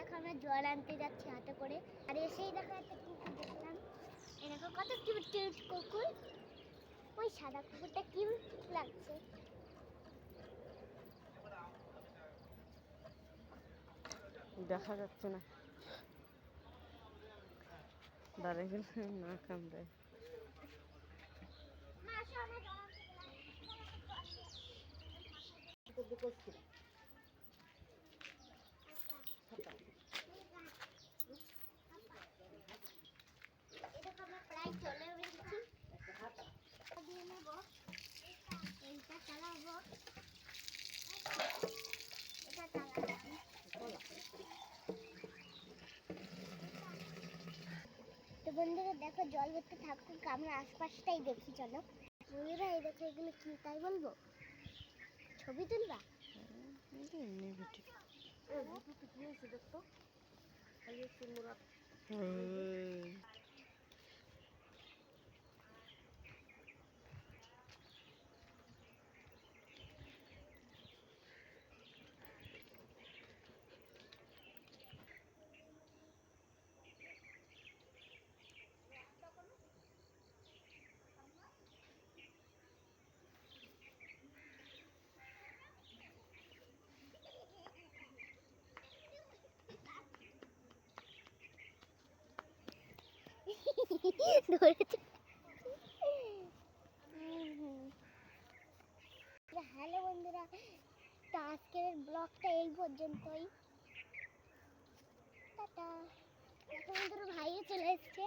দেখো আমরা জল আনতে যাচ্ছি হাতে করে, আর এসেই দেখো একটা কুকুর দেখলাম। এই দেখো কত কিউট কিউট কুকুর, ওই সাদা কুকুরটা কিউট লাগছে। দেখা যাচ্ছে না, দাঁড়িয়ে গেলে না কামড়ায়। প্রায় চলে এসেছি, দিয়ে নেব, এইটা চালাবো, এটা চালাবো। তো বন্ধুরা দেখো জল ভর্তি থাকুক, আমরা আশপাশটাই দেখি। চলো বন্ধুরা, এই দেখো এগুলো কি তাই বলবো, ছবি তুলবা? হ্যালো বন্ধুরা, তো আজকের ব্লগটা এই পর্যন্তই। টাটা। দেখো বন্ধুরা, ভাইও চলে এসছে।